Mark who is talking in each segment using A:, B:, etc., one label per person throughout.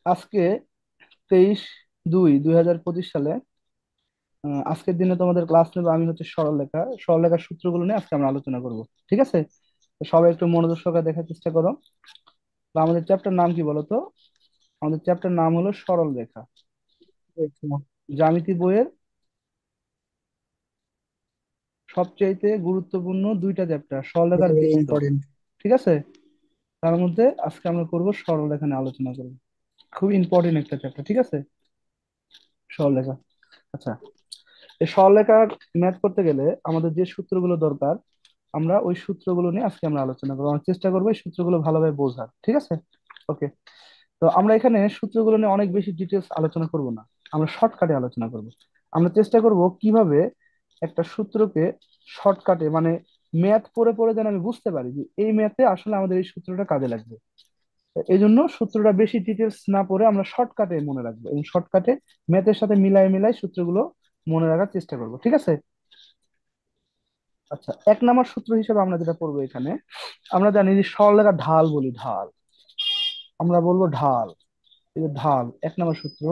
A: আজকে 23/2/2025 সালে আজকের দিনে তোমাদের ক্লাস নেবে। আমি হচ্ছে সরলরেখা, সরলরেখার সূত্রগুলো নিয়ে আজকে আমরা আলোচনা করব। ঠিক আছে? তো সবাই একটু মনোযোগ সহকারে দেখার চেষ্টা করো। তো আমাদের চ্যাপ্টার নাম কি বলো তো? আমাদের চ্যাপ্টার নাম হলো সরলরেখা। জ্যামিতি বইয়ের সবচাইতে গুরুত্বপূর্ণ দুইটা চ্যাপ্টার, সরলরেখার বৃত্ত।
B: ইম্পর্টেন্ট।
A: ঠিক আছে? তার মধ্যে আজকে আমরা করব সরলরেখা নিয়ে আলোচনা করব। খুব ইম্পর্টেন্ট একটা চ্যাপ্টার। ঠিক আছে? সরলরেখা। আচ্ছা, এই সরলরেখার ম্যাথ করতে গেলে আমাদের যে সূত্রগুলো দরকার, আমরা ওই সূত্রগুলো নিয়ে আজকে আমরা আলোচনা করবো। আমরা চেষ্টা করবো এই সূত্রগুলো ভালোভাবে বোঝার। ঠিক আছে? ওকে। তো আমরা এখানে সূত্রগুলো নিয়ে অনেক বেশি ডিটেলস আলোচনা করব না, আমরা শর্টকাটে আলোচনা করব। আমরা চেষ্টা করব কিভাবে একটা সূত্রকে শর্টকাটে, মানে ম্যাথ পড়ে পড়ে যেন আমি বুঝতে পারি যে এই ম্যাথে আসলে আমাদের এই সূত্রটা কাজে লাগবে। এই জন্য সূত্রটা বেশি ডিটেলস না পড়ে আমরা শর্টকাটে মনে রাখবো, এবং শর্টকাটে ম্যাথের সাথে মিলাই মিলাই সূত্রগুলো মনে রাখার চেষ্টা করব। ঠিক আছে? আচ্ছা, এক নাম্বার সূত্র হিসেবে আমরা যেটা পড়বো এখানে, আমরা জানি যে সরলরেখার ঢাল বলি, ঢাল। আমরা বলবো ঢাল। এই যে ঢাল, এক নাম্বার সূত্র।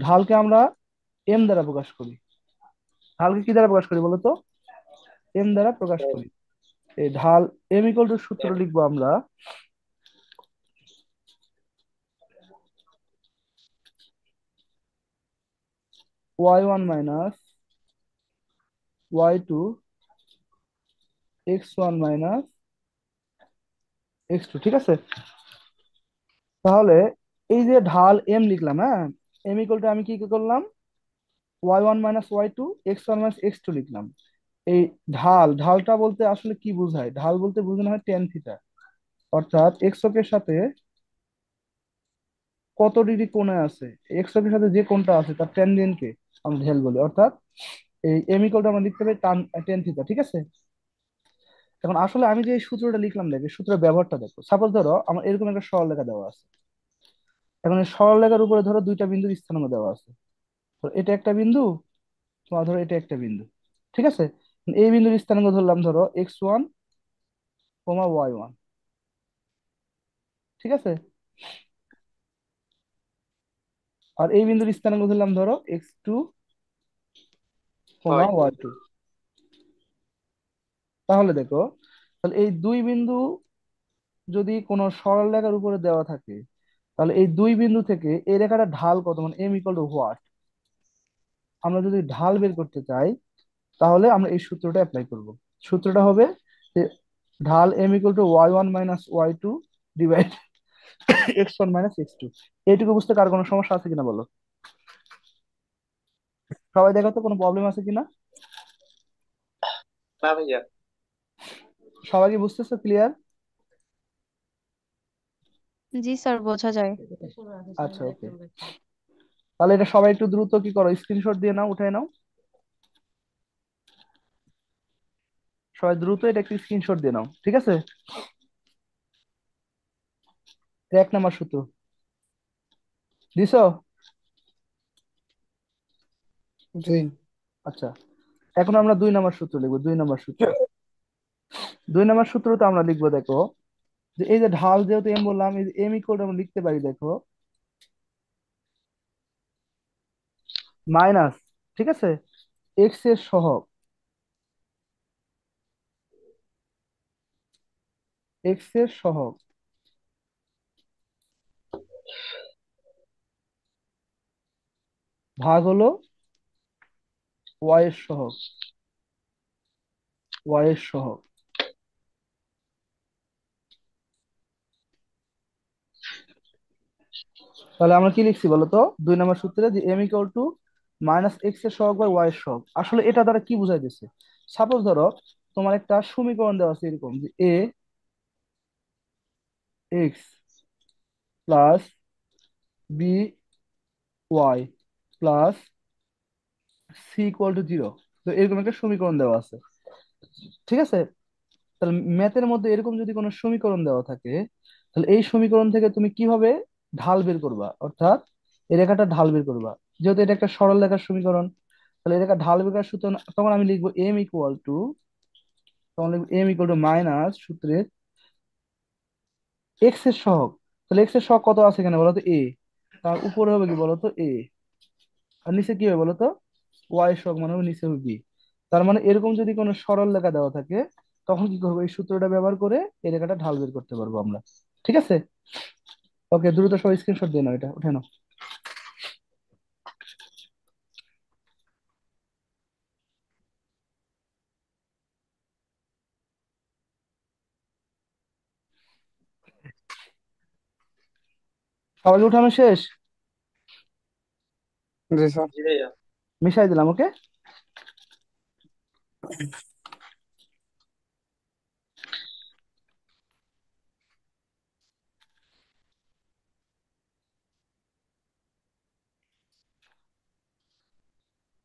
A: ঢালকে আমরা এম দ্বারা প্রকাশ করি। ঢালকে কি দ্বারা প্রকাশ করি বলতো? এম দ্বারা প্রকাশ করি। এই ঢাল এম ইকুয়াল টু সূত্র লিখবো আমরা y1 minus y2 x1 minus x2। ঠিক আছে? তাহলে এই যে ঢাল এম লিখলাম, হ্যাঁ, এম ইকুয়াল টু আমি কি কি করলাম, y1 minus y2 x1 minus x2 লিখলাম। এই ঢালটা বলতে আসলে কি বোঝায়? ঢাল বলতে বোঝানো হয় টেন থিটা। অর্থাৎ এক্স অক্ষের সাথে কত ডিগ্রি কোণে আছে, এক্স অক্ষের সাথে যে কোণটা আছে তার ট্যানজেন্টকে আমরা ঢাল বলি। অর্থাৎ এই এম ইকুয়াল আমরা লিখতে পারি টেন থিটা। ঠিক আছে? এখন আসলে আমি যে এই সূত্রটা লিখলাম, দেখো সূত্রের ব্যবহারটা দেখো। সাপোজ ধরো আমার এরকম একটা সরলরেখা দেওয়া আছে। এখন এই সরলরেখার উপরে ধরো দুইটা বিন্দুর স্থানাঙ্ক দেওয়া আছে। তো এটা একটা বিন্দু, তোমার ধরো এটা একটা বিন্দু। ঠিক আছে? এই বিন্দুর স্থানাঙ্ক ধরলাম ধরো x1, y1। ঠিক আছে? আর এই বিন্দুর স্থানাঙ্ক ধরলাম ধরো x2,
B: হয়।
A: y2। তাহলে দেখো, তাহলে এই দুই বিন্দু যদি কোনো সরল রেখার উপরে দেওয়া থাকে, তাহলে এই দুই বিন্দু থেকে এই রেখাটা ঢাল কত, মানে এম ইকুয়াল টু হোয়াট। আমরা যদি ঢাল বের করতে চাই, তাহলে আমরা এই সূত্রটা অ্যাপ্লাই করব। সূত্রটা হবে যে ঢাল M equal to y1 minus y2 divide x1 minus x2। এইটুকু বুঝতে কার কোনো সমস্যা আছে কিনা বলো? সবাই দেখো তো কোনো প্রবলেম আছে কিনা।
B: না ভাইয়া।
A: সবাই কি বুঝতেছো? ক্লিয়ার?
C: জি স্যার, বোঝা যায়।
A: আচ্ছা, ওকে। তাহলে এটা সবাই একটু দ্রুত কি করো, স্ক্রিনশট দিয়ে নাও, উঠায় নাও। সবাই দ্রুত এটা একটু স্ক্রিনশট দিয়ে নাও। ঠিক আছে? এটা এক নাম্বার সূত্র দিছো।
B: জি।
A: আচ্ছা, এখন আমরা দুই নাম্বার সূত্র লিখবো। দুই নাম্বার সূত্র, দুই নাম্বার সূত্রটা আমরা লিখবো দেখো, যে এই যে ঢাল যেহেতু এম বললাম, এই যে এম ইকুয়াল আমরা লিখতে পারি দেখো মাইনাস, ঠিক আছে, এক্স এর সহগ, এক্স এর সহগ ভাগ হলো ওয়াই এর সহগ, ওয়াই এর সহগ। তাহলে আমরা কি লিখছি বলতো দুই নম্বর সূত্রে, যে M equal to minus X এর সহগ বাই ওয়াই এর সহগ। আসলে এটা দ্বারা কি বোঝাইতেছে? সাপোজ ধরো তোমার একটা সমীকরণ দেওয়া আছে এরকম, যে A X plus B Y plus C equal to zero. তো এরকম একটা সমীকরণ দেওয়া আছে। ঠিক আছে? তাহলে ম্যাথের মধ্যে এরকম যদি কোনো সমীকরণ দেওয়া থাকে, তাহলে এই সমীকরণ থেকে তুমি কিভাবে ঢাল বের করবা, অর্থাৎ এই রেখাটা ঢাল বের করবা। যেহেতু এটা একটা সরল রেখার সমীকরণ, তাহলে এই রেখা ঢাল বের করার সূত্র তখন আমি লিখবো এম ইকুয়াল টু, তখন লিখবো এম ইকুয়াল টু মাইনাস সূত্রের এক্স এর সহগ। তাহলে এক্স এর শক কত আছে এখানে বলো তো, এ। তার উপরে হবে কি বলো তো, এ। আর নিচে কি হবে বলো তো, ওয়াই শক মানে হবে নিচে হবে বি। তার মানে এরকম যদি কোনো সরল রেখা দেওয়া থাকে, তখন কি করবো, এই সূত্রটা ব্যবহার করে এই রেখাটা ঢাল বের করতে পারবো আমরা। ঠিক আছে। ওকে, দ্রুত সবাই স্ক্রিনশট দিয়ে নাও, এটা উঠে নাও। সবাই উঠানো শেষ?
B: জি স্যার।
A: মিশাই দিলাম, ওকে।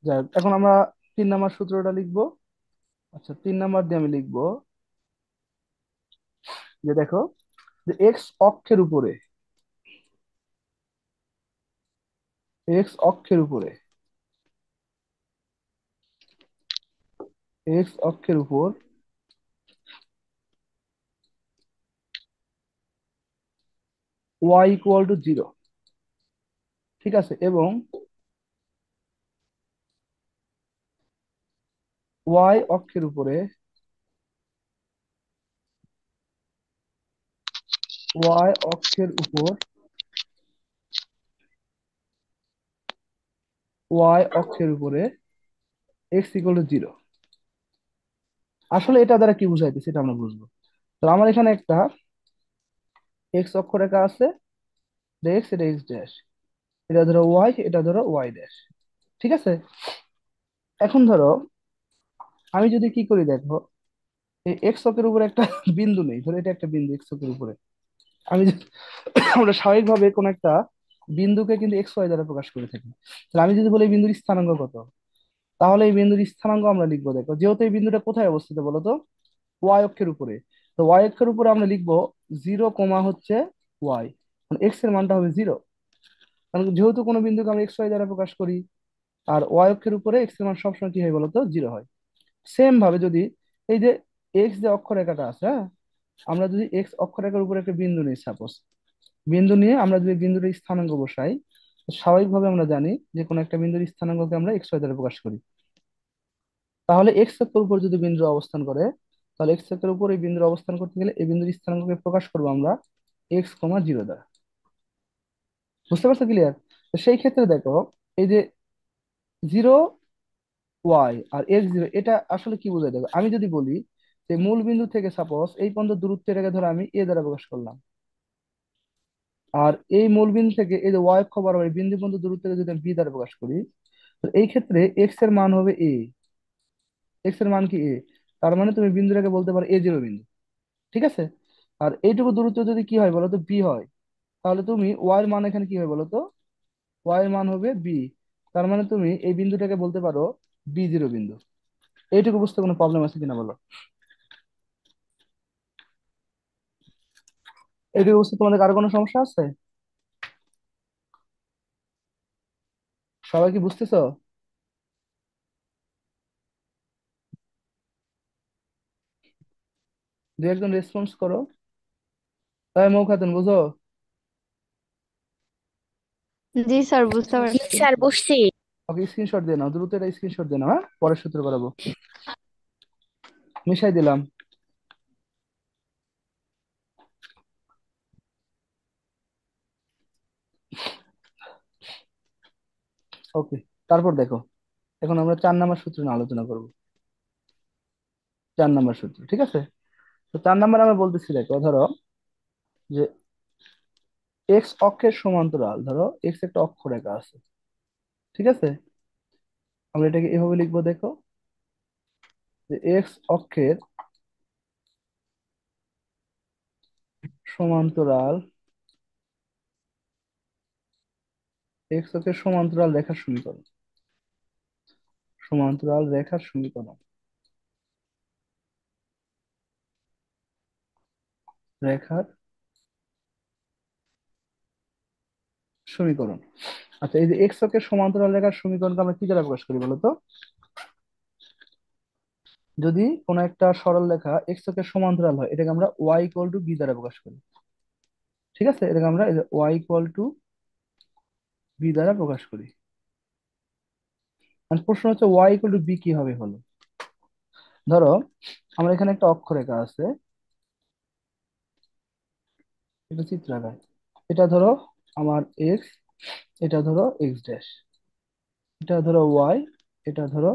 A: যাই হোক, এখন আমরা 3 নাম্বার সূত্রটা লিখবো। আচ্ছা, 3 নাম্বার দিয়ে আমি লিখবো যে দেখো, যে এক্স অক্ষের উপরে, এক্স অক্ষের উপরে, এক্স অক্ষের উপর ওয়াই ইকুয়াল টু 0। ঠিক আছে, এবং ওয়াই অক্ষের উপরে, ওয়াই অক্ষের উপর, ওয়াই অক্ষের উপরে এক্স ইকুয়াল টু 0। আসলে এটা দ্বারা কি বুঝাইতেছে এটা আমরা বুঝবো। তো আমার এখানে একটা এক্স অক্ষরেখা আছে, এটা এক্স, এটা এক্স ড্যাশ, এটা ধরো ওয়াই, এটা ধরো ওয়াই ড্যাশ। ঠিক আছে। এখন ধরো আমি যদি কি করি দেখো, এই এক্স অক্ষের উপরে একটা বিন্দু নেই, ধরো এটা একটা বিন্দু এক্স অক্ষের উপরে। আমি আমরা স্বাভাবিকভাবে কোন একটা বিন্দুকে কিন্তু এক্স ওয়াই দ্বারা প্রকাশ করে থাকি। তাহলে আমি যদি বলি এই বিন্দুর স্থানাঙ্ক কত, তাহলে এই বিন্দুর স্থানাঙ্ক আমরা লিখবো দেখো, যেহেতু এই বিন্দুটা কোথায় অবস্থিত বলো তো, ওয়াই অক্ষের উপরে। তো ওয়াই অক্ষের উপরে আমরা লিখবো 0, হচ্ছে ওয়াই, মানে এক্স এর মানটা হবে 0। কারণ যেহেতু কোনো বিন্দুকে আমরা এক্স ওয়াই দ্বারা প্রকাশ করি, আর ওয়াই অক্ষের উপরে এক্স এর মান সবসময় কি হয় বলতো, 0 হয়। সেম ভাবে যদি এই যে এক্স যে অক্ষরেখাটা আছে, হ্যাঁ, আমরা যদি এক্স অক্ষরেখার উপরে একটা বিন্দু নিই সাপোজ, বিন্দু নিয়ে আমরা যদি বিন্দুর স্থানাঙ্ক বসাই, তো স্বাভাবিকভাবে আমরা জানি যে কোনো একটা বিন্দুর স্থানাঙ্ককে আমরা এক্স ওয়াই দ্বারা প্রকাশ করি। তাহলে এক্স অক্ষের উপর যদি বিন্দু অবস্থান করে, তাহলে এক্স অক্ষের উপর এই বিন্দুর অবস্থান করতে গেলে এই বিন্দুর স্থানাঙ্ককে প্রকাশ করবো আমরা x, 0 দ্বারা। বুঝতে পারছো, ক্লিয়ার? তো সেই ক্ষেত্রে দেখো, এই যে 0 ওয়াই আর x, 0, এটা আসলে কি বোঝায় দেখো, আমি যদি বলি যে মূল বিন্দু থেকে সাপোজ এই পর্যন্ত দূরত্বটাকে ধরো আমি এ দ্বারা প্রকাশ করলাম, আর এই মূল বিন্দু থেকে এই যে ওয়াই অক্ষ বরাবর এই বিন্দু পর্যন্ত দূরত্বকে যদি আমি বি দ্বারা প্রকাশ করি, তো এই ক্ষেত্রে এক্স এর মান হবে এ। এক্স এর মান কি এ, তার মানে তুমি বিন্দুটাকে বলতে পারো A0 বিন্দু। ঠিক আছে। আর এইটুকু দূরত্ব যদি কি হয় বলো তো, বি হয়, তাহলে তুমি ওয়াই এর মান এখানে কি হয় বলো তো, ওয়াই এর মান হবে বি। তার মানে তুমি এই বিন্দুটাকে বলতে পারো B0 বিন্দু। এইটুকু বুঝতে কোনো প্রবলেম আছে কিনা বলো? এইটুকু বুঝতে তোমাদের কারো কোনো সমস্যা আছে? সবাই কি বুঝতেছো? দু একজন রেসপন্স করো। তাই মৌ খাতুন, বুঝো?
C: জি স্যার, বুঝতে
D: জি
C: পারছি।
D: স্যার, বুঝছি।
A: ওকে, স্ক্রিনশট দিয়ে নাও, দ্রুত এটা স্ক্রিনশট দিয়ে নাও, হ্যাঁ, পরের সূত্র করাবো। মিশাই দিলাম। ওকে, তারপর দেখো, এখন আমরা 4 নাম্বার সূত্র নিয়ে আলোচনা করব। 4 নাম্বার সূত্র, ঠিক আছে। তো 4 নাম্বার আমরা বলতেছি দেখো, ধরো যে এক্স অক্ষের সমান্তরাল, ধরো এক্স একটা অক্ষরেখা আছে। ঠিক আছে। আমরা এটাকে এভাবে লিখবো দেখো, যে এক্স অক্ষের সমান্তরাল, এক্স অক্ষের সমান্তরাল রেখার সমীকরণ, সমান্তরাল রেখার সমীকরণ, রেখার সমীকরণ। আচ্ছা, এই যে এক্স অক্ষের সমান্তরাল রেখার সমীকরণকে আমরা কি দ্বারা প্রকাশ করি বলতো? যদি কোনো একটা সরল রেখা এক্স অক্ষের সমান্তরাল হয়, এটাকে আমরা ওয়াই ইকুয়াল টু বি দ্বারা প্রকাশ করি। ঠিক আছে, এটাকে আমরা ওয়াই ইকুয়াল টু বি দ্বারা প্রকাশ করি। আর প্রশ্ন হচ্ছে ওয়াই ইকুয়াল টু বি কিভাবে হলো। ধরো আমার এখানে একটা অক্ষরেখা আছে, এটা চিত্র আঁকায়। এটা ধরো আমার এক্স, এটা ধরো এক্স ড্যাশ, এটা ধরো ওয়াই, এটা ধরো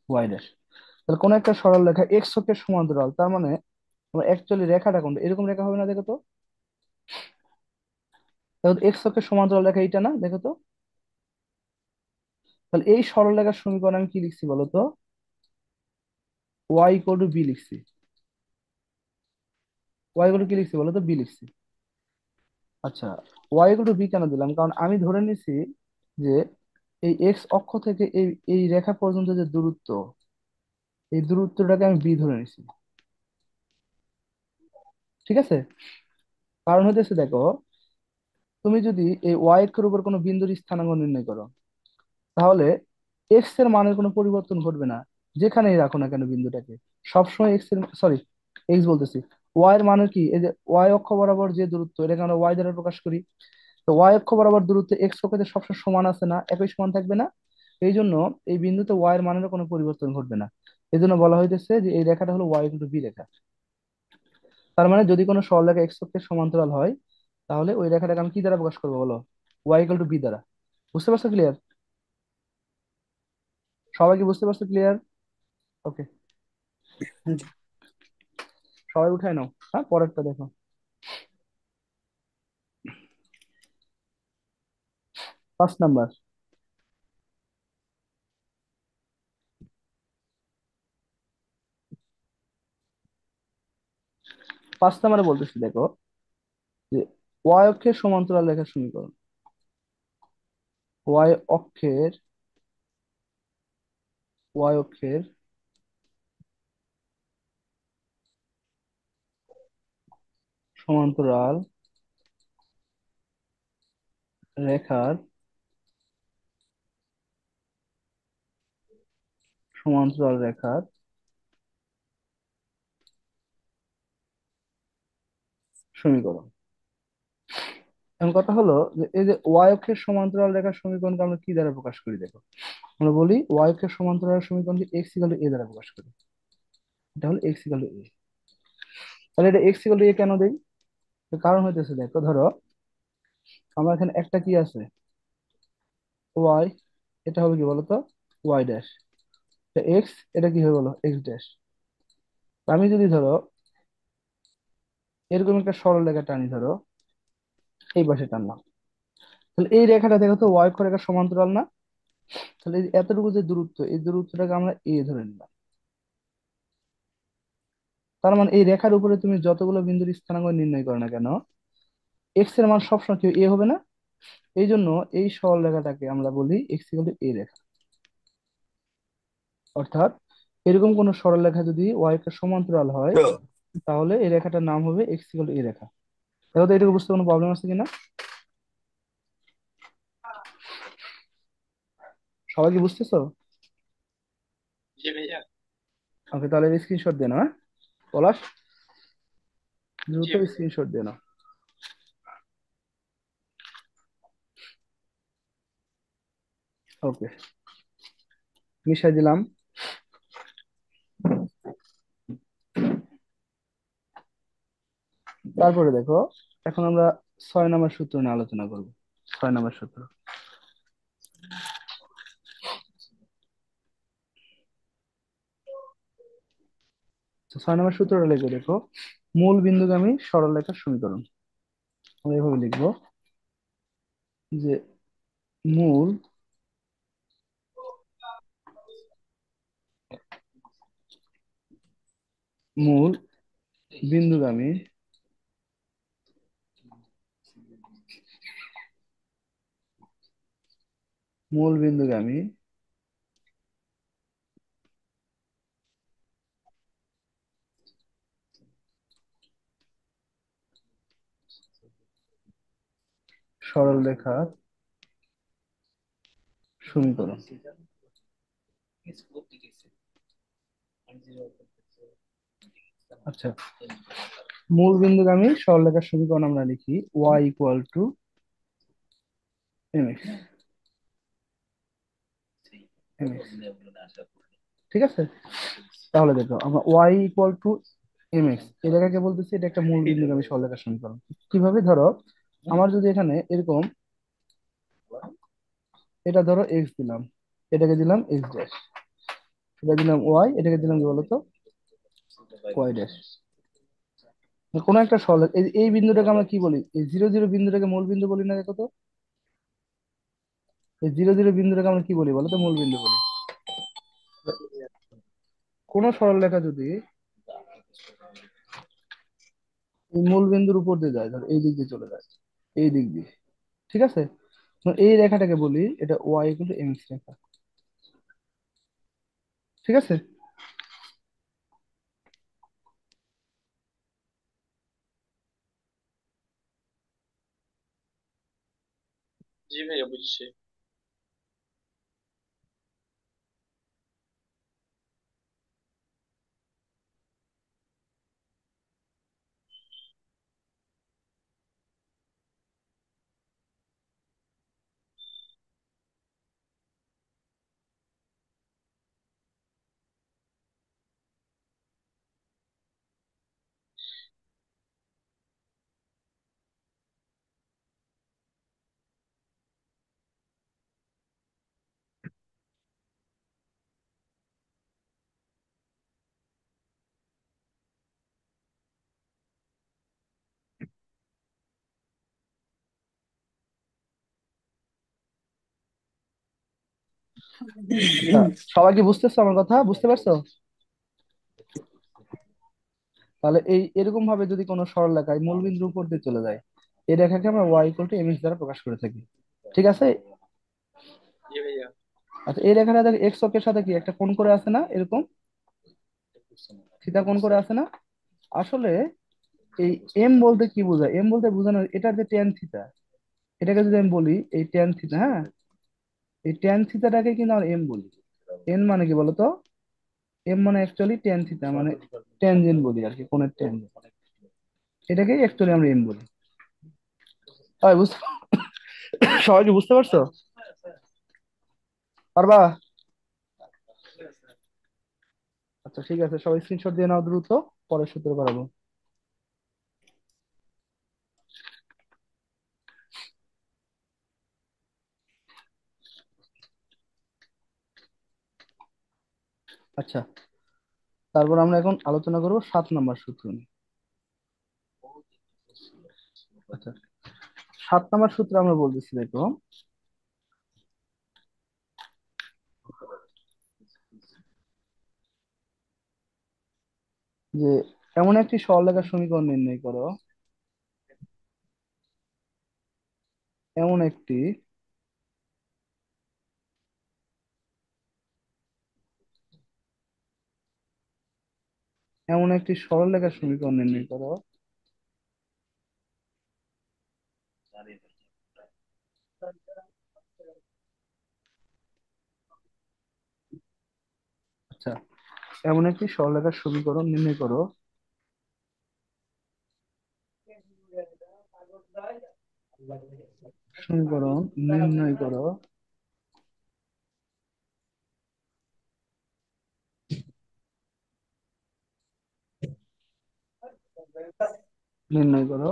A: ওয়াই ড্যাশ। তাহলে কোন একটা সরল রেখা এক্স অক্ষের সমান্তরাল, তার মানে আমার অ্যাকচুয়ালি রেখাটা কোনটা, এরকম রেখা হবে না, দেখো তো। তাহলে এক্স অক্ষের সমান্তরাল রেখা এইটা না, দেখো তো। তাহলে এই সরল রেখার সমীকরণ আমি কি লিখছি বলো তো, ওয়াই ইকুয়াল টু বি লিখছি। ওয়াই ইকুয়াল টু কি লিখছি বলো তো, বি লিখছি। আচ্ছা, ওয়াই ইকুয়াল টু বি কেন দিলাম, কারণ আমি ধরে নিছি যে এই এক্স অক্ষ থেকে এই এই রেখা পর্যন্ত যে দূরত্ব, এই দূরত্বটাকে আমি বি ধরে নিছি। ঠিক আছে, কারণ হইতেছে দেখো, তুমি যদি এই ওয়াই অক্ষের উপর কোনো বিন্দুর স্থানাঙ্ক নির্ণয় করো, তাহলে এক্স এর মানের কোনো পরিবর্তন ঘটবে না, যেখানেই রাখো না কেন বিন্দুটাকে। সবসময় এক্স এর, সরি, এক্স বলতেছি, ওয়াই এর মানের কি, এই যে ওয়াই অক্ষ বরাবর যে দূরত্ব, এটাকে আমরা ওয়াই দ্বারা প্রকাশ করি। তো ওয়াই অক্ষ বরাবর দূরত্ব এক্স অক্ষতে সবসময় সমান আছে না, একই সমান থাকবে না। এই জন্য এই বিন্দুতে ওয়াই এর মানের কোনো পরিবর্তন ঘটবে না। এই জন্য বলা হইতেছে যে এই রেখাটা হলো ওয়াই ইন্টু বি রেখা। তার মানে যদি কোনো সরলরেখা এক্স অক্ষের সমান্তরাল হয়, তাহলে ওই রেখাটাকে আমি কি দ্বারা প্রকাশ করবো বলো, ওয়াই ইকুয়াল টু বি দ্বারা। বুঝতে পারছো, ক্লিয়ার? সবাই কি বুঝতে পারছো, ক্লিয়ার? ওকে, সবাই উঠায় নাও। হ্যাঁ, পরেরটা দেখো। 5 নাম্বার। 5 নাম্বারে বলতেছি দেখো, যে ওয়াই অক্ষের সমান্তরাল রেখার সমীকরণ। ওয়াই অক্ষের, ওয়াই অক্ষের সমান্তরাল রেখার, সমান্তরাল রেখার সমীকরণ। এখন কথা হলো যে এই যে ওয়াই অক্ষের সমান্তরাল রেখার সমীকরণকে আমরা কি দ্বারা প্রকাশ করি দেখো। আমরা বলি ওয়াই অক্ষের সমান্তরাল সমীকরণকে এক্স ইকুয়াল টু এ দ্বারা প্রকাশ করি। এটা হলো এক্স ইকুয়াল টু এ। তাহলে এটা এক্স ইকুয়াল টু এ কেন দেই? তো কারণ হইতেছে দেখো, ধরো আমার এখানে একটা কি আছে, ওয়াই, এটা হবে কি বলতো, ওয়াই ড্যাশ। এক্স, এটা কি হবে বলো, এক্স ড্যাশ। আমি যদি ধরো এরকম একটা সরল রেখা টানি, ধরো এই পাশে টানলাম, তাহলে এই রেখাটা দেখো তো ওয়াই অক্ষ রেখার সমান্তরাল না। তাহলে এই এতটুকু যে দূরত্ব, এই দূরত্বটাকে আমরা এ ধরে নিলাম। তার মানে এই রেখার উপরে তুমি যতগুলো বিন্দুর স্থানাঙ্ক নির্ণয় করো না কেন, এক্স এর মান সবসময় কি এ হবে না? এই জন্য এই সরল রেখাটাকে আমরা বলি এক্স ইকুয়াল টু এ রেখা। অর্থাৎ এরকম কোন সরল রেখা যদি ওয়াই এর সমান্তরাল হয়, তাহলে এই রেখাটার নাম হবে এক্স ইকুয়াল টু এ রেখা। দেখো তো এটুকু বুঝতে কোনো প্রবলেম আছে কিনা, সবাই কি বুঝতেছো? ওকে, তাহলে স্ক্রিনশট দিয়ে নাও, হ্যাঁ। পলাশ, দ্রুত স্ক্রিনশট দিয়ে নাও। ওকে, মিশাই দিলাম। তারপরে দেখো, এখন আমরা 6 নম্বর সূত্র নিয়ে আলোচনা করব। 6 নম্বর সূত্র। তো 6 নম্বর সূত্রটা লিখে দেখো, মূল বিন্দুগামী সরলরেখার সমীকরণ। আমরা এভাবে লিখবো যে মূল মূল বিন্দুগামী মূল বিন্দুগামী সরলরেখার সমীকরণ। আচ্ছা, মূল বিন্দুগামী সরলরেখার সমীকরণ আমরা লিখি Y equal to M X. ঠিক আছে, তাহলে দেখো আমরা Y equal to M X এই জায়গাকে বলতেছি এটা একটা মূল বিন্দুগামী সরলরেখার সমীকরণ। কিভাবে, ধরো আমার যদি এখানে এরকম, এটা ধরো এক্স দিলাম, এটাকে দিলাম এক্স ড্যাশ, এটা দিলাম ওয়াই, এটাকে দিলাম কি বলতো, ওয়াই ড্যাশ। কোনো একটা সরল এই বিন্দুটাকে আমরা কি বলি, এই জিরো জিরো বিন্দুটাকে মূল বিন্দু বলি না, দেখো তো এই জিরো জিরো বিন্দুটাকে আমরা কি বলি বলো তো, মূল বিন্দু বলি। কোন সরলরেখা যদি এই মূল বিন্দুর উপর দিয়ে যায়, ধর এই দিক দিয়ে চলে যায়, এই দিক দিয়ে, ঠিক আছে, তো এই রেখাটাকে বলি এটা ওয়াই কিন্তু এম এক্স রেখা। ঠিক আছে,
B: জি ভাইয়া বুঝছি।
A: আচ্ছা, সবাই কি বুঝতেছো আমার কথা, বুঝতে পারছো? তাহলে এই এরকম ভাবে যদি কোনো সরলরেখায় মূল বিন্দুর উপর দিয়ে চলে যায়, এই রেখাকে আমরা Y equal to M X দ্বারা প্রকাশ করে থাকি। ঠিক আছে,
B: জি ভাইয়া।
A: আচ্ছা এই রেখাটা দেখ এক্স অক্ষের সাথে কি একটা কোণ করে আছে না, এরকম থিতা কোণ করে আছে না। আসলে এই এম বলতে কি বোঝায়, এম বলতে বোঝানো এটার যে ট্যান থিতা, এটাকে যদি আমি বলি এই ট্যান থিতা, হ্যাঁ, এই ট্যান থিতাটাকে কিন্তু আমরা এম বলি। এন মানে কি বলতো, এম মানে অ্যাকচুয়ালি ট্যান থিতা, মানে ট্যানজেন্ট বলি আর কি, কোণের ট্যানজেন্ট, এটাকে অ্যাকচুয়ালি আমরা এম বলি। হয় বুঝতে, সবাই কি বুঝতে পারছো, পারবা? আচ্ছা ঠিক আছে, সবাই স্ক্রিনশট দিয়ে নাও দ্রুত, পরের সূত্র করাবো। আচ্ছা, তারপর আমরা এখন আলোচনা করবো 7 নম্বর সূত্র নিয়ে। আচ্ছা, 7 নম্বর সূত্রে আমরা বলতেছি দেখো, যে এমন একটি সরলরেখার সমীকরণ নির্ণয় করো, এমন একটি এমন একটি সরলরেখার সমীকরণ নির্ণয় করো আচ্ছা, এমন একটি সরলরেখার সমীকরণ নির্ণয় করো সমীকরণ নির্ণয় করো নির্ণয় করো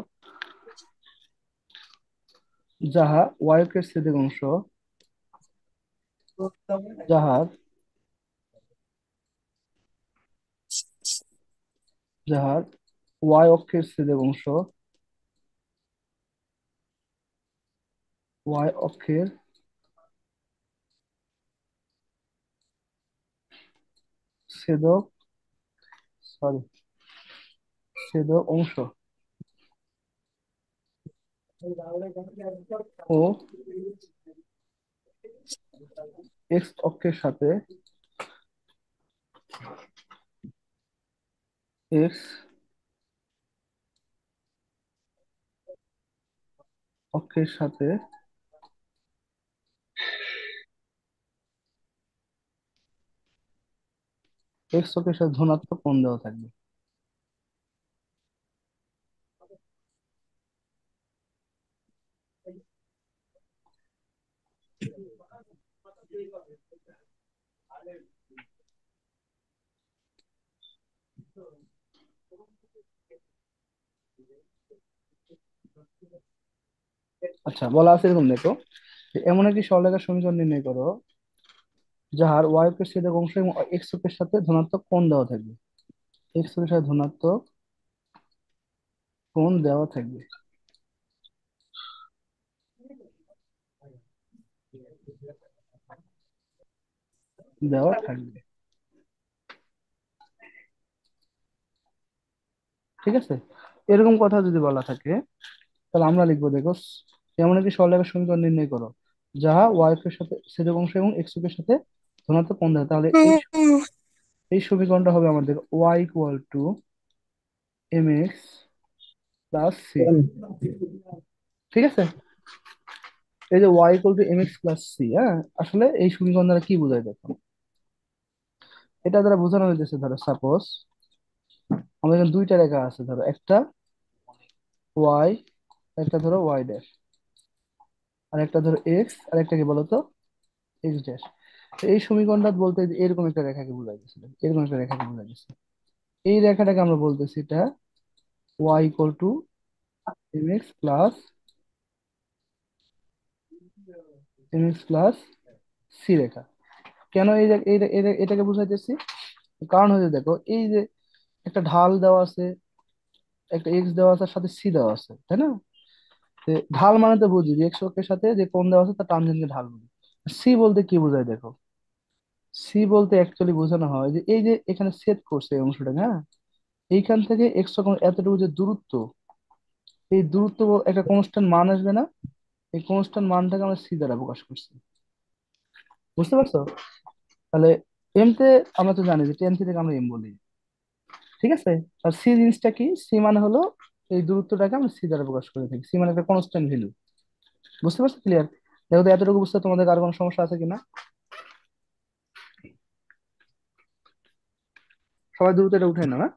A: যাহা ওয়াই অক্ষের ছেদক অংশ, যাহার যাহার ওয়াই অক্ষের ছেদক অংশ, ওয়াই অক্ষের ছেদক, সরি, ছেদক অংশ ও এক্স অক্ষের সাথে, এক্স অক্ষের সাথে এক্স অক্ষের সাথে ধনাত্মক কোণ দেওয়া থাকবে। আচ্ছা, বলা আছে এরকম দেখো, যে এমন একটি সরলরেখার সমীকরণ নির্ণয় করো যাহার ওয়াই অক্ষের ছেদক অংশ এবং এক্স অক্ষের সাথে ধনাত্মক কোণ দেওয়া থাকবে। এক্স অক্ষের সাথে ধনাত্মক কোণ দেওয়া থাকবে, দেওয়া থাকবে। ঠিক আছে, এরকম কথা যদি বলা থাকে তাহলে আমরা লিখবো দেখো, এমন একটি সরলরেখার সমীকরণ নির্ণয় করো যাহা ওয়াই অক্ষের সাথে ছেদক অংশ এবং এক্স অক্ষের সাথে ধনাত্মক কোণ দেওয়া, তাহলে এই সমীকরণটা হবে আমাদের Y equal to M X plus C. ঠিক আছে, এই যে Y equal to M X plus C, হ্যাঁ, আসলে এই সমীকরণ দ্বারা কি বোঝায় দেখো, এটা দ্বারা বোঝানো হইতেছে, ধরো সাপোজ আমাদের এখানে দুইটা রেখা আছে, ধরো একটা ওয়াই, একটা ধরো ওয়াই ড্যাশ, আর একটা ধরো এক্স, আর একটা কি বলতো এক্স ড্যাশ। তো এই সমীকরণটা বলতে যে এরকম একটা রেখাকে বোঝাইতেছিল, এরকম একটা রেখাকে বোঝাইতেছে। এই রেখাটাকে আমরা বলতেছি এটা Y equal to M X plus C রেখা। কেন এটাকে বুঝাইতেছি, কারণ হচ্ছে দেখো, এই যে একটা ঢাল দেওয়া আছে, একটা এক্স দেওয়া আছে, আর সাথে সি দেওয়া আছে, তাই না? তো ঢাল মানে তো বুঝি যে এক্স অক্ষের সাথে যে কোণ দেওয়া আছে তার টানজেন্টকে ঢাল বলি। সি বলতে কি বোঝায় দেখো, সি বলতে অ্যাকচুয়ালি বোঝানো হয় যে এই যে এখানে ছেদ করছে এই অংশটা, হ্যাঁ, এইখান থেকে এক্স অক্ষ এতটুকু যে দূরত্ব, এই দূরত্ব একটা কনস্ট্যান্ট মান আসবে না, এই কনস্ট্যান্ট মানটাকে আমরা সি দ্বারা প্রকাশ করছি। বুঝতে পারছো? তাহলে এম তে আমরা তো জানি যে টেন থেকে আমরা এম বলি, ঠিক আছে? আর সি জিনিসটা কি, সি মানে হলো এই দূরত্বটাকে আমরা সি দ্বারা প্রকাশ করে থাকি, সি মানে একটা কনস্ট্যান্ট ভ্যালু। বুঝতে পারছো? ক্লিয়ার? দেখো তো এতটুকু বুঝতে তোমাদের আর কোনো সমস্যা আছে কিনা? সবাই দ্রুত এটা উঠে না, না?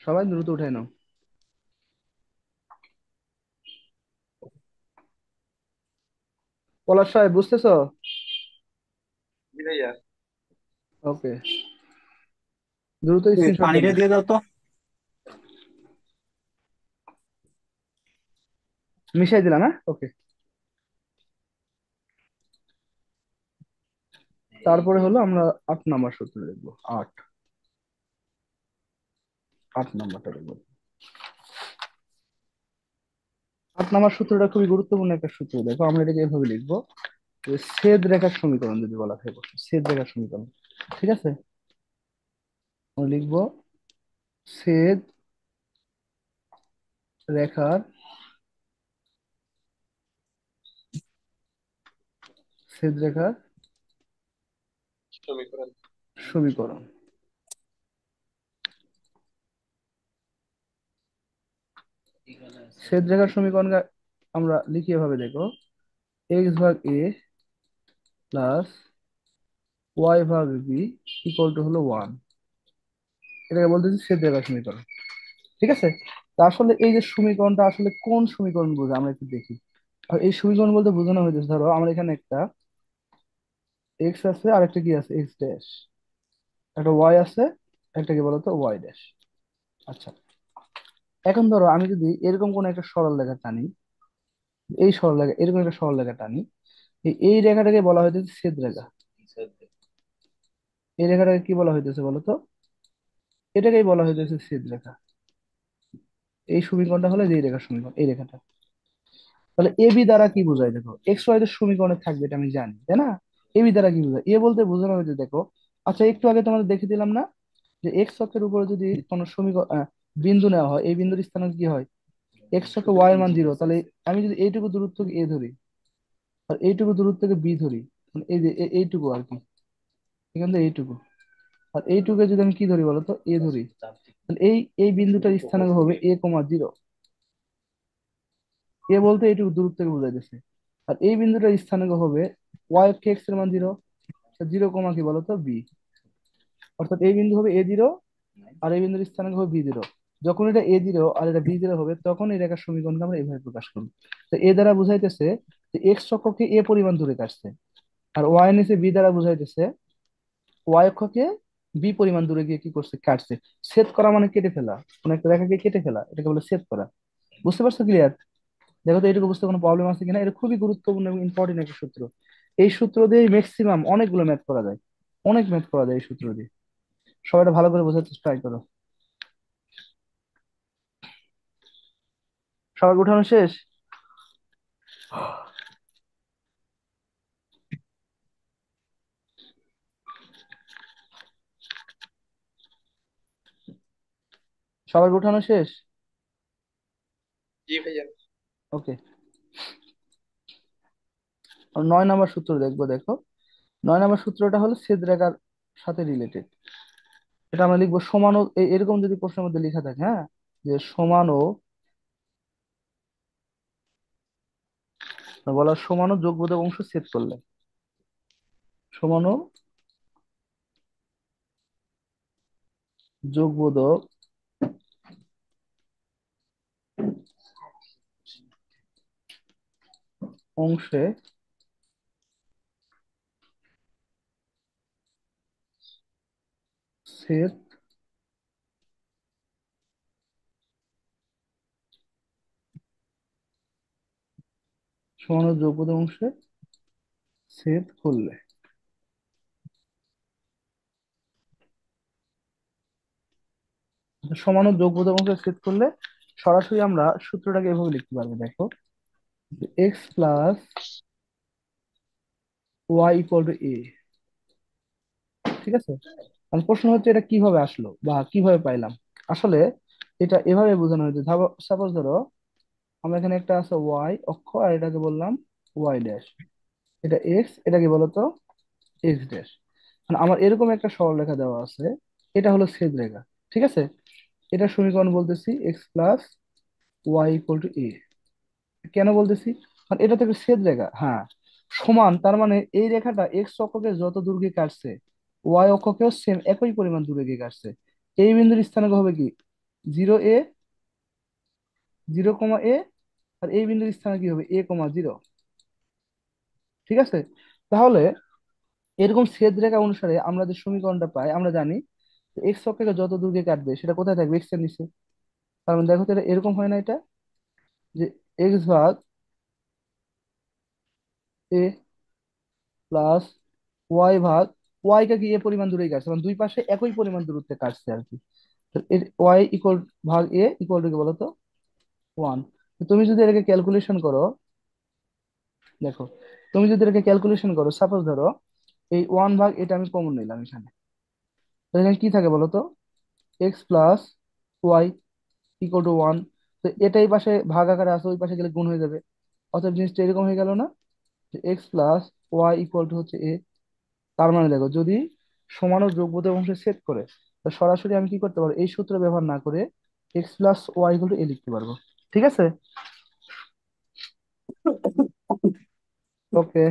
A: সবাই দ্রুত উঠে নাও। পলাশ সাহেব, বুঝতেছো?
B: জি ভাইয়া।
A: ওকে, দ্রুত স্ক্রিনশট
D: পানিটা
A: দাও।
D: দিয়ে দাও তো।
A: মিশাই দিলাম, হ্যাঁ, ওকে। তারপরে হলো আমরা 8 নাম্বার সূত্র লিখবো, 8 নাম্বারটা লিখবো। 8 নাম্বার সূত্রটা খুবই গুরুত্বপূর্ণ একটা সূত্র, দেখো আমরা এটাকে এভাবে লিখবো, যে ছেদ রেখার সমীকরণ যদি বলা থাকে, ছেদ রেখার সমীকরণ। ঠিক আছে, আমরা লিখবো ছেদ রেখার ছেদ রেখার
B: সমীকরণ।
A: সমীকরণ। ছেদ রেখার সমীকরণ আমরা লিখি এভাবে, দেখো এক্স ভাগ এ প্লাস ওয়াই ভাগ বি ইকুয়াল টু হলো 1, এটাকে বলতেছি ছেদ রেখার সমীকরণ। ঠিক আছে, তা আসলে এই যে সমীকরণটা আসলে কোন সমীকরণ বোঝায় আমরা একটু দেখি। আর এই সমীকরণ বলতে বোঝানো হয়েছে, ধরো আমার এখানে একটা এক্স আছে আর একটা কি আছে এক্স ড্যাশ, একটা ওয়াই আছে, একটা কি বলতো ওয়াই ড্যাশ। আচ্ছা, এখন ধরো আমি যদি এরকম কোন একটা সরল রেখা টানি, এই সরল রেখা, এরকম একটা সরল রেখা টানি, এই রেখাটাকে বলা হইতেছে ছেদ রেখা। এই রেখাটাকে কি বলা হইতেছে বলতো? এটাকেই বলা হইতেছে ছেদ রেখা। এই সমীকরণটা হলো যে এই রেখার সমীকরণ, এই রেখাটা। তাহলে এবি দ্বারা কি বোঝায় দেখো, এক্স ওয়াই এর সমীকরণে থাকবে, এটা আমি জানি, তাই না? এবি দ্বারা কি বোঝায়, এ বলতে বোঝানো হয়েছে দেখো, আচ্ছা একটু আগে তোমাদের দেখে দিলাম না, যে এক্স অক্ষের উপরে যদি কোনো সমীকরণ বিন্দু নেওয়া হয়, এই বিন্দুর স্থানাঙ্ক কি হয়, এক্স অক্ষে ওয়াই এর মান 0, তাহলে আমি যদি এইটুকু দূরত্বকে এ ধরি আর এইটুকু দূরত্বকে বি ধরি, মানে এই যে এইটুকু আর কি, এখান থেকে এইটুকু, আর এইটুকু যদি আমি কি ধরি বলতো এ ধরি, তাহলে এই এই বিন্দুটার স্থানাঙ্ক হবে a, 0। এ বলতে এইটুকু দূরত্বকে বোঝাইতেছে। আর এই বিন্দুটার স্থানাঙ্ক হবে ওয়াই অক্ষে এক্স এর মান 0, 0, কি বলতো বি, অর্থাৎ এই বিন্দু হবে a 0 আর এই বিন্দুর স্থানাঙ্ক হবে b 0। যখন এটা A0 আর এটা B0 হবে তখন এই রেখার সমীকরণকে আমরা এভাবে প্রকাশ করব। তো এ দ্বারা বুঝাইতেছে যে এক্স অক্ষকে এ পরিমাণ দূরে কাটছে, আর ওয়াই নিচে বি দ্বারা বুঝাইতেছে ওয়াই অক্ষকে বি পরিমাণ দূরে গিয়ে কি করছে, কাটছে। ছেদ করা মানে কেটে ফেলা, কোন একটা রেখাকে কেটে ফেলা, এটাকে বলে ছেদ করা। বুঝতে পারছো? ক্লিয়ার? দেখো তো এটুকু বুঝতে কোনো প্রবলেম আছে কিনা। এটা খুবই গুরুত্বপূর্ণ এবং ইম্পর্টেন্ট একটা সূত্র। এই সূত্র দিয়ে ম্যাক্সিমাম অনেকগুলো ম্যাথ করা যায়, অনেক ম্যাথ করা যায় এই সূত্র দিয়ে। সবাই এটা ভালো করে বোঝার চেষ্টা করো। সবার উঠানো শেষ? সবার উঠানো শেষ?
B: জি ভাইয়া।
A: ওকে। 9 নম্বর সূত্র দেখবো। দেখো 9 নম্বর সূত্রটা হলো ছেদ রেখার সাথে রিলেটেড। এটা আমরা লিখবো সমান ও এরকম যদি প্রশ্নের মধ্যে লেখা থাকে, হ্যাঁ, যে সমান ও, বলা সমান ও যোগবোধক অংশ ছেদ করলে, সমান ও যোগবোধক অংশে ছেদ সমান ও যোগবোধক অংশে ছেদ করলে। সমান ও যোগবোধক অংশে ছেদ করলে সরাসরি আমরা সূত্রটাকে এভাবে লিখতে পারবো। দেখো X plus Y equal to A. ঠিক আছে? আর প্রশ্ন হচ্ছে এটা কিভাবে আসলো বা কিভাবে পাইলাম। আসলে এটা এভাবে বোঝানো হয়েছে। সাপোজ ধরো আমরা এখানে একটা আছে ওয়াই অক্ষ, আর এটাকে বললাম ওয়াই ড্যাশ, এটা এক্স, এটাকে বলতো এক্স ড্যাশ। মানে আমার এরকম একটা সরলরেখা দেওয়া আছে, এটা হলো ছেদ রেখা। ঠিক আছে? এটা সমীকরণ বলতেছি X plus Y equal to A. কেন বলতেছি? কারণ এটা থেকে ছেদ রেখা, হ্যাঁ, সমান, তার মানে এই রেখাটা এক্স অক্ষকে যত দূর গিয়ে কাটছে ওয়াই অক্ষকেও সেম একই পরিমাণ দূরে গিয়ে কাটছে। এই বিন্দুর স্থানাঙ্ক হবে কি, 0 এ, 0 কমা এ, আর এই বিন্দুর স্থানে কি হবে, A, 0। ঠিক আছে? তাহলে এরকম ছেদ রেখা অনুসারে আমরা যে সমীকরণটা পাই, আমরা জানি এক্স অক্ষকে যত দূর গিয়ে কাটবে সেটা কোথায় থাকবে, এক্স এর নিচে। তার মানে দেখো তো এটা এরকম হয় না, এটা যে এক্স ভাগ এ প্লাস ওয়াই ভাগ ওয়াই কে কি এ পরিমাণ দূরে কাটছে, মানে দুই পাশে একই পরিমাণ দূরত্বে কাটছে আর কি। ওয়াই ইকুয়াল ভাগ এ ইকুয়াল টু কি বলতো, 1। তুমি যদি এটাকে ক্যালকুলেশন করো, দেখো তুমি যদি এটাকে ক্যালকুলেশন করো, সাপোজ ধরো এই 1 ভাগ এটা আমি কমন নিলাম এখানে, তো এখানে কি থাকে বলতো, X plus Y equal to 1। তো এটাই পাশে ভাগ আকারে আছে, ওই পাশে গেলে গুণ হয়ে যাবে। অতএব জিনিসটা এরকম হয়ে গেল না, যে X plus Y equal to হচ্ছে এ। তার মানে দেখো যদি সমান ও যোগবোধক অংশে ছেদ করে, তো সরাসরি আমি কি করতে পারবো, এই সূত্র ব্যবহার না করে X plus Y equal to A লিখতে পারবো। ঠিক আছে? ওকে।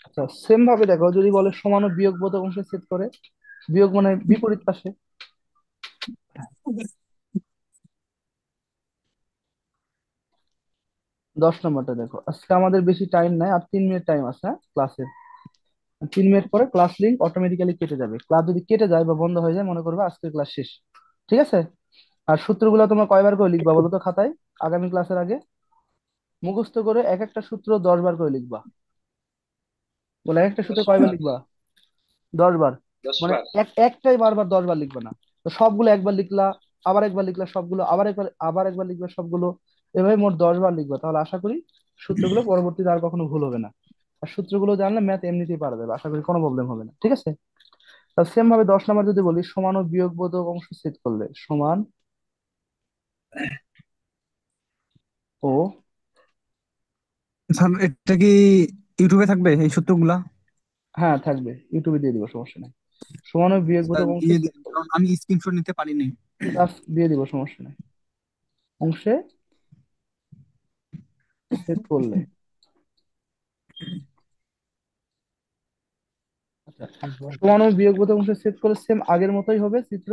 A: আচ্ছা, সেম ভাবে দেখো যদি বলে সমান ও বিয়োগ বোধক অংশে ছেদ করে, বিয়োগ মানে বিপরীত পাশে। 10 নম্বরটা দেখো, আজকে আমাদের বেশি টাইম নাই, আর 3 মিনিট টাইম আছে ক্লাসের। 3 মিনিট পরে ক্লাস লিঙ্ক অটোমেটিক্যালি কেটে যাবে। ক্লাস যদি কেটে যায় বা বন্ধ হয়ে যায়, মনে করবে আজকের ক্লাস শেষ। ঠিক আছে? আর সূত্রগুলো তোমরা কয়বার করে লিখবা বলো তো খাতায়, আগামী ক্লাসের আগে? মুখস্থ করে এক একটা সূত্র 10 বার করে লিখবা। বলে এক একটা সূত্র
B: দশ
A: কয়বার
B: বার
A: লিখবা? 10 বার।
B: দশ
A: মানে
B: বার
A: একটাই বারবার 10 বার লিখবে না। তো সবগুলো একবার লিখলা, আবার একবার লিখলা সবগুলো, আবার একবার লিখবে সবগুলো, এভাবে মোট 10 বার লিখবা। তাহলে আশা করি সূত্রগুলো পরবর্তীতে আর কখনো ভুল হবে না। আর সূত্রগুলো জানলে ম্যাথ এমনিতেই পারা যাবে, আশা করি কোনো প্রবলেম হবে না। ঠিক আছে? তার সেম ভাবে 10 নম্বর যদি বলি সমান ও বিয়োগ বোধক অংশ ছেদ করলে, সমান ও,
D: স্যার এটা কি ইউটিউবে থাকবে এই সূত্রগুলা?
A: হ্যাঁ থাকবে, ইউটিউবে দিয়ে দিব, সমস্যা নেই। সমান ও বিয়োগ
D: স্যার
A: বোধক অংশ
D: দিয়ে
A: ছেদ
D: দিন,
A: করলে,
D: কারণ আমি স্ক্রিনশট নিতে পারিনি।
A: ক্লাস দিয়ে দিব, সমস্যা নেই। অংশে ছেদ করলে। আচ্ছা, সমান ও বিয়োগ বোধক অংশ ছেদ করে সেম আগের মতোই হবে চিত্র।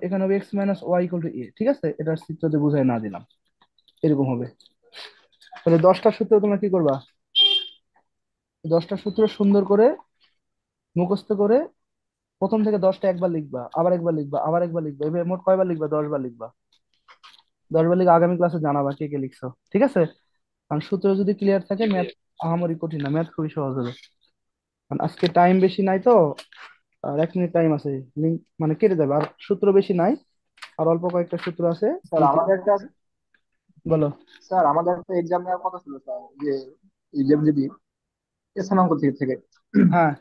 A: এখানে হবে X minus Y equal to A, ঠিক আছে? এটার চিত্র দিয়ে বুঝাই না দিলাম, এরকম হবে। তাহলে 10টা সূত্র তোমরা কি করবা, 10টা সূত্র সুন্দর করে মুখস্থ করে প্রথম থেকে 10টা একবার লিখবা, আবার একবার লিখবা, আবার একবার লিখবা, এভাবে মোট কয়বার লিখবা? 10বার লিখবা। 10বার লিখে আগামী ক্লাসে জানাবা কে কে লিখছো, ঠিক আছে? কারণ সূত্র যদি ক্লিয়ার থাকে,
B: জি
A: ম্যাথ
B: ভাইয়া।
A: আহামরি কঠিন না, ম্যাথ খুবই সহজ হবে। কারণ আজকে টাইম বেশি নাই তো, আর 1 মিনিট টাইম আছে, লিঙ্ক মানে কেটে যাবে। আর সূত্র বেশি নাই, আর অল্প কয়েকটা সূত্র আছে।
B: স্যার আমাদের একটা
A: বলো।
B: স্যার আমাদের একটা এক্সাম নেওয়ার কথা ছিল স্যার, যে এক্সাম যদি স্থানাঙ্ক থেকে থেকে
A: হ্যাঁ,